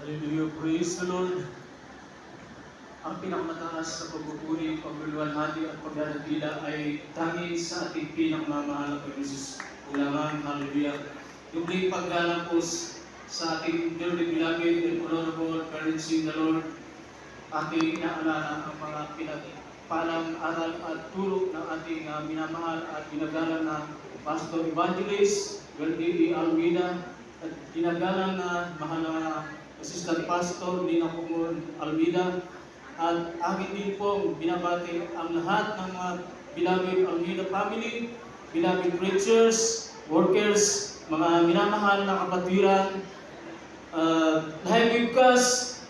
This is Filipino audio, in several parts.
Hallelujah, praise the Lord. Ang pinakamataas na pagpupuri, pagluluwalhati at pagdadakila ay tangi sa ating pinakamamahal na Panginoon lamang. Hallelujah. Yung di paggalangkos sa ating dearly beloved and honorable parents in the Lord, ating inaalala ang mga pinagpalang aral at turo ng ating minamahal at ginagalang na Pastor Evangelist Verdi Almeida at ginagalang na mahal na Assistant Pastor Nina Kumon Almeida. At akin din pong binabati ang lahat ng mga beloved Almeida family, beloved preachers, workers, mga minamahal na kapatiran, live webcast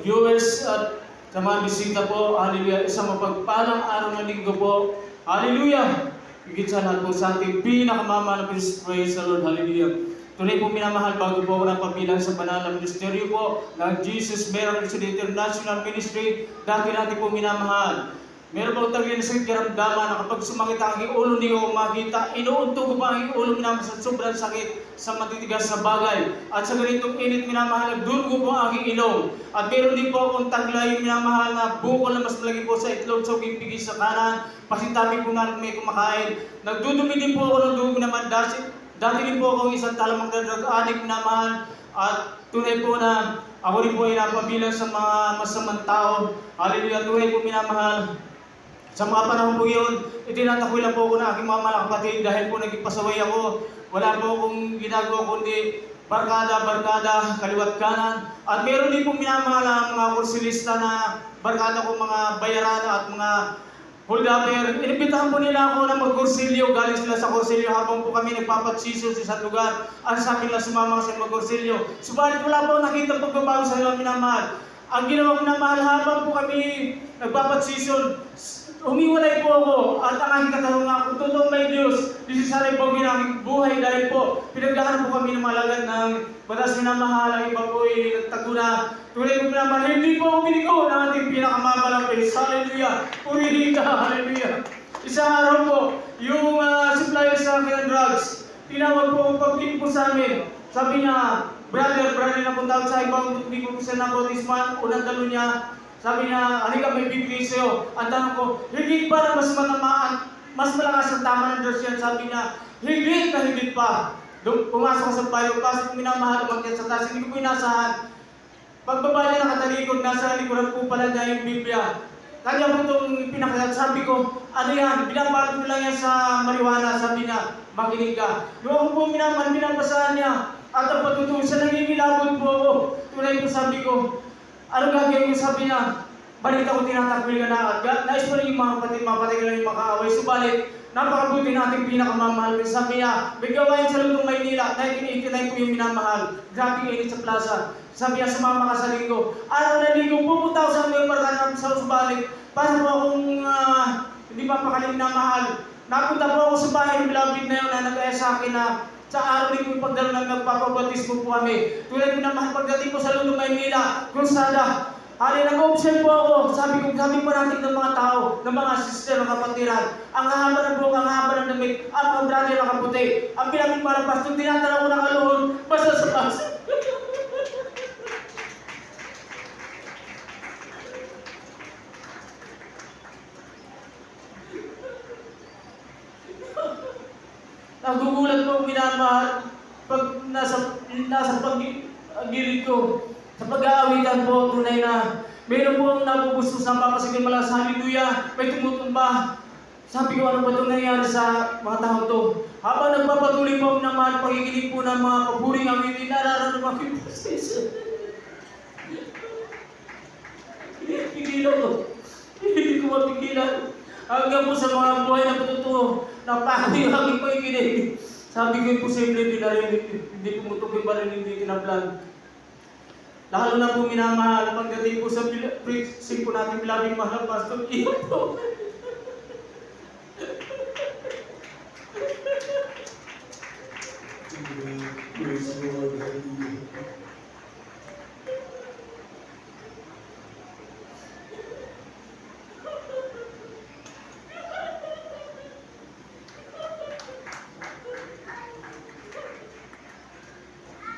viewers at sa mga bisita po. Hallelujah. Isang mapagpalang araw ng linggo po. Hallelujah. Higit sa lahat po sa ating pinakamamahal na praise the Lord. Hallelujah. Tunay po minamahal, bago po ako napabilang sa banal na ministeryo po ng Jesus Meron International Ministry, dati natin po minamahal. Meron po talaga na sa karamdaman na kapag sumakit ang aking ulo, hindi ko makita, inuuntog ko pa ang aking ulo minamahal sa sobrang sakit sa matitigas na bagay. At sa ganitong init minamahal, nagdurugo po ang aking ilong. At meron din po akong taglay minamahal na bukol na mas malaki po sa itlog sa aking pigi sa kanan. Pasintabi po na may kumakain. Nagdudumi din po ako ng dugo naman dati din po ako isang talamang drug addict minamahal. At tunay po na ako rin po ay napabilang sa mga masamang tao. Hallelujah, tunay po minamahal. Sa mga panahon po yun, itinatakoy lang po ako na aking mga mga kapatid dahil po naging pasaway ako. Wala po akong ginagawa kundi barkada, kaliwat kanan. At meron din po minamahal ang mga kursilista na barkada ko, mga bayaran at mga holdapper. Inibitahan po nila ako na mag-kursilyo. Galing sila sa kursilyo habang po kami nagpapatsiso sa isang lugar. Ang sa akin lang sumama sa mag-kursilyo. Subalit wala po nakita pagbabago sa ilang minamahal. Ang ginawa ko minamahal habang po kami nagpapatsison, humiwalay po ako at ang aking katanungan, kung totoong may Diyos, disisalay po ang aking buhay dahil po pinagdahan po kami ng malagad ng batas minamahal. Ang iba po ay nagtago na. Tunay po minamahal, hindi po ako binigo ng ating pinakamabalang Panginoon. Hallelujah! Purihita! Hallelujah! Isang araw po, yung supplier sa akin ng drugs, tinawag po ang pagpili po sa amin. Sabi niya, brother na punta sa ibang hindi ko sa nabotisman, unang dalo niya. Sabi niya, halika may bibigay sa'yo. Ang tanong ko, higit ba na mas matamaan, mas malakas ang tama ng Diyos yan? Sabi niya, higit na higit pa. Pumasok sa bayo, pasok ko minamahal, umakyat sa taas, hindi ko po inasahan. Pagbaba niya nakatalikod, nasa likuran po pala niya yung Biblia. Kanya po itong pinakalat, sabi ko, ano yan? Binabalot ko lang yan sa marijuana. Sabi niya, makinig ka. Yung ako po minamahal, binabasahan niya. At ang patutuwa, sa nangingilabot po ako. Tunay po sabi ko, ano gagawin ko? Sabi niya, balita ko tinatakbil ka na at nais mo rin yung mga kapatid ka lang yung makaaway. Subalit, napakabuti nating pinakamamahal. Sabi niya, may gawain sa Lutong Maynila, 1989 po yung minamahal. Grabe init sa plaza. Sabi niya, sumama ka sa linggo. Araw na linggo, pupunta ako sa mga parang sa subalit. Para po akong hindi mapakaling minamahal. Napunta po ako sa bahay ng beloved na yun na nag-aya sa akin na sa araw din po pagdalo ng nagpapabatismo po kami. Tulad po naman pagdating po sa Lutong Maynila, Cruzada, nag-observe po ako. Sabi ko, kami parating ng mga tao, ng mga sister, ng kapatiran. Ang hahaba ng buhok, ang hahaba ng damit, ang mga brother na kaputi. Ang pinaming malapas, nung tinatala ko ng kaluhon, basta sa pas. Nagugulat po minamahal pag nasa pag-gilid ko. Sa pag-aawitan po, tunay na mayroon po nabubustos ng papasigil malas. Hallelujah! May tumutumba. Sabi ko, ano ba itong nangyari sa mga tao to? Habang nagpapatuloy po naman, pakikinig po ng mga kaburing awitin, nararamdaman ko yung proseso. Pigilan ko. Hindi ko mapigilan. Hanggang po sa mga buhay na patutuo, napako yung aking pakikinig. Sabi ko, imposible, hindi pumutok yung baril, hindi kinaplan. Lalo na po minamahal, pagdating po sa preaching po natin, bilabing mahal, Pastor, iyon po. Praise the Lord, hallelujah.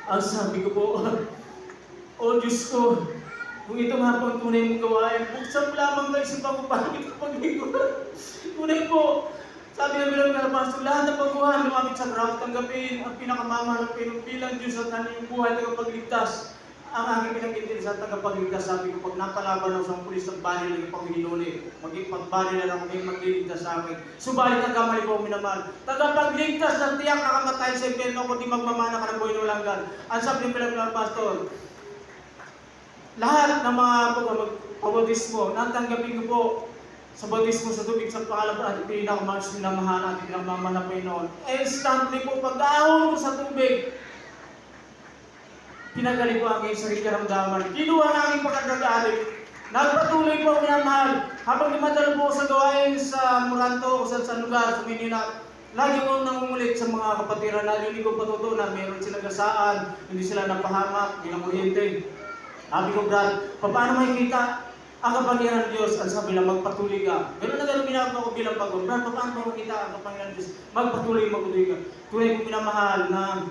Ang sabi ko po, O Diyos ko, kung ito nga po ang tunay mong gawain, buksan mo lamang kayo sa pagpapalit ng paglingkod. Tunay po, sabi ng bilang Pastor, lahat ng pagkuhan lumapit sa crowd, tanggapin ang pinakamamahal ng bilang Diyos at kanyang buhay tagapagligtas. Ang aking pinag-intin sa tagapagligtas, sabi ko, pag napalaban ako sa pulis ng banil ng Panginoon, maging pagbanil na lang may magliligtas sa akin. Subalit ang kamali ko minamahal. Tagapagligtas ng tiyak na kamatayan sa impyerno ko, di magmamana ka ng buhay ng langgan. Ang sabi ng bilang Pastor, lahat ng mga pabautismo, natanggapin ko po sa bautismo sa tubig sa pangalan at pinakaman sinamahan at pinamamahal na Panginoon. Instantly po, pag-ahon ko sa tubig, pinagaling ko ang aking sarili karamdaman. Kinuha ang aking pagkakagaling. Nagpatuloy po ang minamahal. Habang dumadalo po sa gawain sa Moranto o sa lugar, sa Manila, lagi ko nangungulit sa mga kapatiran na hindi ko patutunan. Meron silang gasaan, hindi sila napahamak, hindi na kuryente. Sabi ko, Brad, paano makikita ang kapangyarihan ng Diyos? Ang sabi lang, magpatuloy ka. Ganun na ganun ginagawa ko bilang bago. Brad, paano makikita ang kapangyarihan ng Diyos? Magpatuloy ka. Tunay kong minamahal na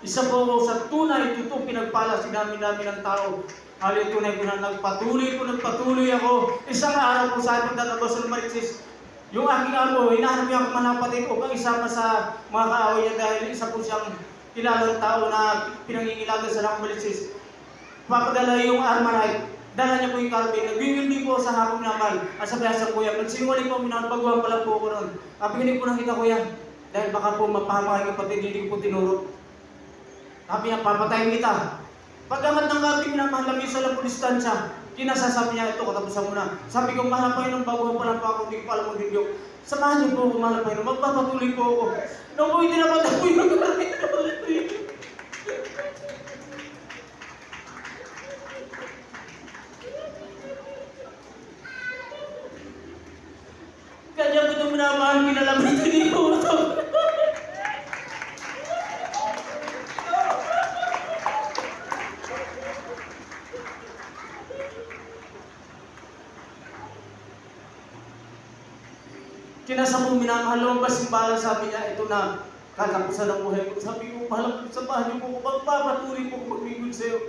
isa po ako sa tunay, tutong pinagpala, sinami-nami ng tao. Halit tunay ko na nagpatuloy ako. Isang araw po sa akin pagtatabas sa Maritzis, yung aking amo, hinahanap niya ang manapatid upang isama sa mga kaaway niya dahil isa po siyang kilalang tao na pinangingilagan sa Lakang Maritzis. Papadala yung Armalite, dala niya po yung karpin, nagbiwindi po sa hapong naman, at sa biyasan kuya, nagsinungaling po, minanabaguhan pa lang po ako noon. Hindi po nakita kuya, dahil baka po mapahamak ang kapatid, hindi ko po tinuro. Sabi niya, papatayin kita. Pagkamat ng kapatid, minamahalamin sa lang po distansya, kinasasabi niya, ito, katapusan mo na. Sabi ko, mahal pa yun, baguhan pa lang po ako, hindi ko alam mag-video. Samahan niyo po ako, mahal pa yun, magpapatuloy po ako. Nung po, hindi naman ako yung karpin. Kanya ko itong minamahal, pinalaman ito ni Puto. Kinasa mo minamahal, lumabas yung bala, sabi niya, ito na, katapusan ng buhay ko. Sabi ko, mahal ko, samahan niyo po ko, magpapatuloy po ko magbigod sa'yo.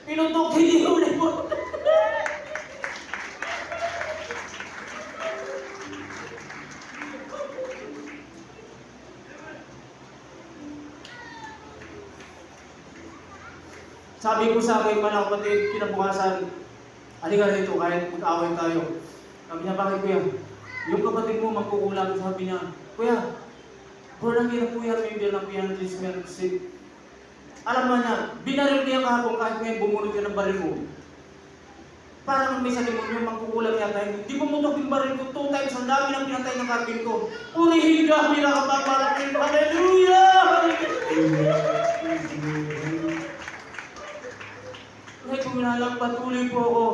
Pinutok, hindi ko ulit po. Sabi ko sa akin, mga kapatid, kinabukasan, halika rito, kahit mag-away tayo. Sabi niya, bakit kuya? Yung kapatid mo magkukulang, sabi niya, kuya, born again na kuya, member ng Pianist Mercy. Alam mo na, binaril niya kahapon kahit ngayon bumunod ka ng baril mo. Parang may sa limon yung magkukulang yata, hindi bumutok yung baril ko 2 times, ang dami ng pinatay ng karpin ko. Purihin ka, pinakapagpapalapin. Hallelujah! Ngayon kung minalang, patuloy po ako.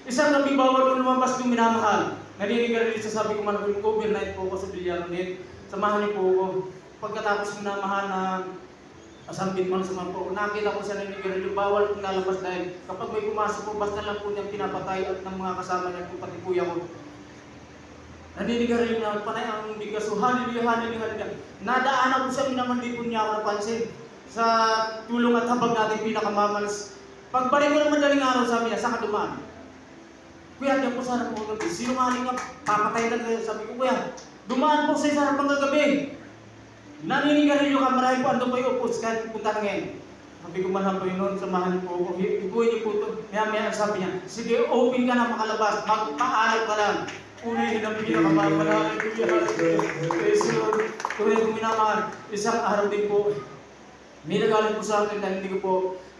Isang gabi bawal nung lumabas yung minamahal. Naliligarilin sa sabi ko man, overnight po ako sa Villaronet. Samahan niyo po ako. Pagkatapos minamahal na asambit man sa mga po, nakita ko siya naliligarilin, bawal kong lalabas dahil kapag may pumasok po, basta lang po niyang pinapatay at ng mga kasama niya po, pati kuya ko. Naliligarilin na panay ang bigas. So, hallelujah, hallelujah, hallelujah. Nadaanan ko siya, naman di po niya ako napansin. Sa tulong at habag natin pinakamamalas. Pagbalik ko ng madaling araw, sabi niya, saan ka dumaan? Kuya, diyan po sana po gabi. Sino maling ka, papatay na kayo. Sabi ko, kuya, dumaan po sa sarap ng gabi. Naninigarilyo ka, marami po, ando po yung upos, kahit punta na ngayon. Sabi ko, manhan po yun noon, samahan niyo po ako. Ikuhin niyo po ito. Maya-maya, sabi niya, sige, open ka na makalabas, magpaalam ka lang. Ulihin ang pinakamamalaan. Praise the Lord. Kung ito minamahal, isang araw din po, may nagalit po sa akin dahil hindi ko po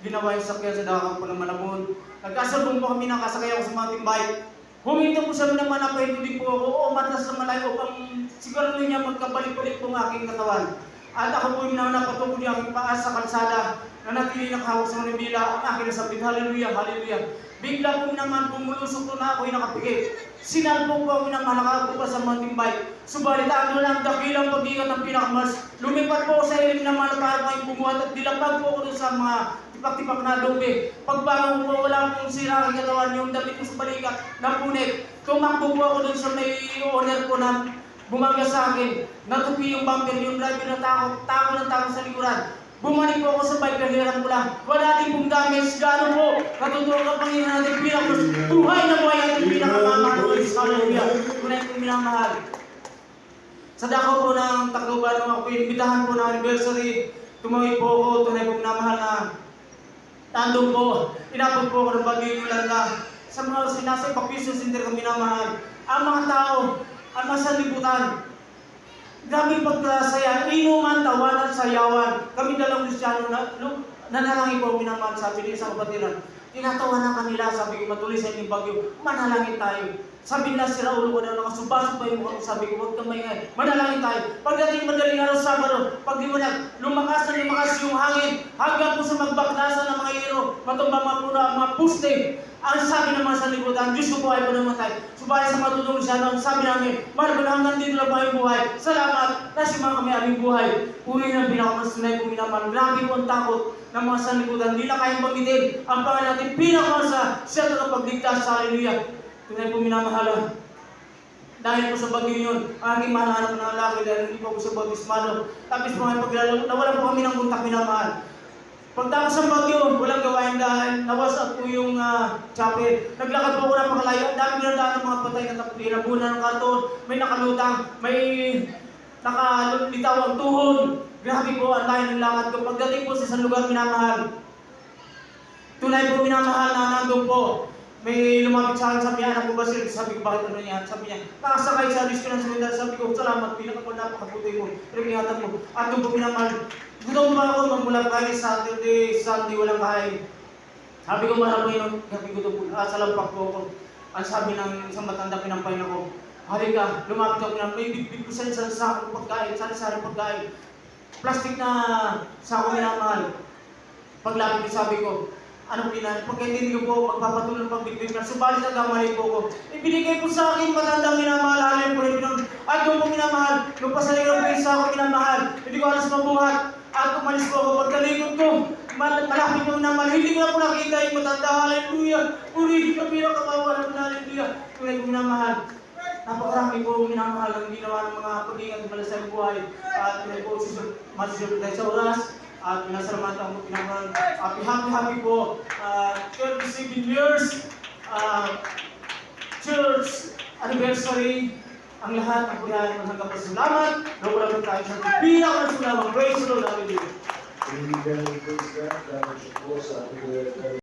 ginawa yung sakyan sa dakang po ng Malabon. Nagkasalbong po kami, nakasakay ako sa mountain bike. Huminto po siya naman na pahinuli po ako, matras na malayo upang siguro niya magkabalik-balik po ng aking katawan. At ako po yung napatukoy niya aking paa sa kalsada na natili nakahawak sa manibila ang aking nasabit. Hallelujah, hallelujah. Bigla po naman pumulusok po na ako'y nakapigit. Sinalpong po ako ng malakad po sa mountain bike. Subalit ano lang dakilang pag-ikat ng pinakamas. Lumipat po sa ilim naman para kayong bumuhat at dilapag po ako doon sa mga tipak-tipak na lubi. Pagbangon po, wala pong sira ang katawan, yung damit ko sa balikat, napunit. Tumakbo po ako doon sa may owner ko na bumangga sa akin. Natupi yung bumper, yung driver na tako ng tako sa likuran. Bumalik po ako sa bike, kahiran ko lang. Wala din pong damage, gano'n po. Katuturo ka Panginoon natin bilang buhay na buhay natin pinakamamahal ko sa Hallelujah. Tunay kong minamahal. Sa dako po ng Tacloban, nung ako inimbitahan po ng anniversary, tumawid po ako, tunay kong minamahal na nandun po. Inapot po ako ng Bagyo Yolanda. Sa mga sinasa Papiso Center kong minamahal. Ang mga tao, ang nasa libutan, grabe pagkasaya, inuman, tawanan, sayawan. Kami dalang Kristiyano na nanalangin po minamahal, sabi ni isang kapatiran. Tinatawanan kanila, sabi ko, matuloy sa inyong bagyo, manalangin tayo. Sabi nila si Raulo ko na nakasubasubay mo, sabi ko, huwag kang maingay, manalangin tayo. Pagdating madaling araw Sabado, pag liwanag, lumakas na lumakas yung hangin, hanggang po sa magbaknasan ng mga hero, matumbang mga puna, mga puste. Ang sabi naman sa libutan, Diyos ko po ay panamatay. Subalit sa matutulong siya, ang sabi namin, marabal hanggang dito lang po ang buhay. Salamat, nasimang kami aming buhay. Uri ng pinakamastunay kong minaman. Grabe po ang takot ng mga sanlibutan. Hindi na kayang banggitin ang pangalan natin pinakamasa siya tagapagligtas sa Hallelujah. Tunay po minamahala. Dahil po sa bagyo yun, ang aking mahal anak na lalaki dahil hindi po ako sa bautismado. Tapos po ngayon paglalaro, nawalan po kami ng kontak minamahal. Pagtapos ng bagyo, walang gawain dahil nawasak po yung chapel. Naglakad po ako napakalayo. Ang dami pinadaan ng mga patay na tapos nabunan ng karton, may nakalutang, may nakalitaw ang tuhod. Grabe po ang layo ng lakad ko. Pagdating po sa isang lugar minamahal, tunay po minamahal na nandun po. May lumapit sa akin, sabi niya, anak ko ba sir? Sabi ko, bakit ano niya? Sabi niya, nakasakay sa risk ko ng simendal. Sabi ko, salamat, pinakapal napakabuti mo. Pero ingatan mo. At doon po minamahal. Gutom pa ako, magmula Friday, Saturday, Sunday, walang kain. Sabi ko, mahal Panginoon, sabi ko doon po, sa lampak po ako. Ang sabi ng isang matanda, pinampain ako. Halika, lumapit ako na, may big ko sa isang sakong pagkain, sari-sari pagkain. Plastic na sakong minamahal. Paglapit ko, sabi ko, ano po yun, pagkaintindi ko po, magpapatuloy ng pagbibig na, subalit nagamali po ko. Ibinigay po sa akin matandang minamahal, alam po rin pinong, at doon po minamahal, nung pasaligan po yung sa ako minamahal, hindi ko alas mabuhat, at umalis po ako, pagkalikod ko, malapit po minamahal, hindi ko na po nakita yung matanda, hallelujah, uri, ka pinakabawa na po, hallelujah, tunay ko minamahal. Napakarami po minamahal ang ginawa ng mga pag-ingat ng malasang buhay, at tunay po masusunod tayo sa oras. At pinasalamatan mo, happy po, 37 years, church anniversary, ang lahat ng purihan ng hanggang pasalamat, nawala po tayo sa bilang ang sulamang, praise the Lord, hallelujah.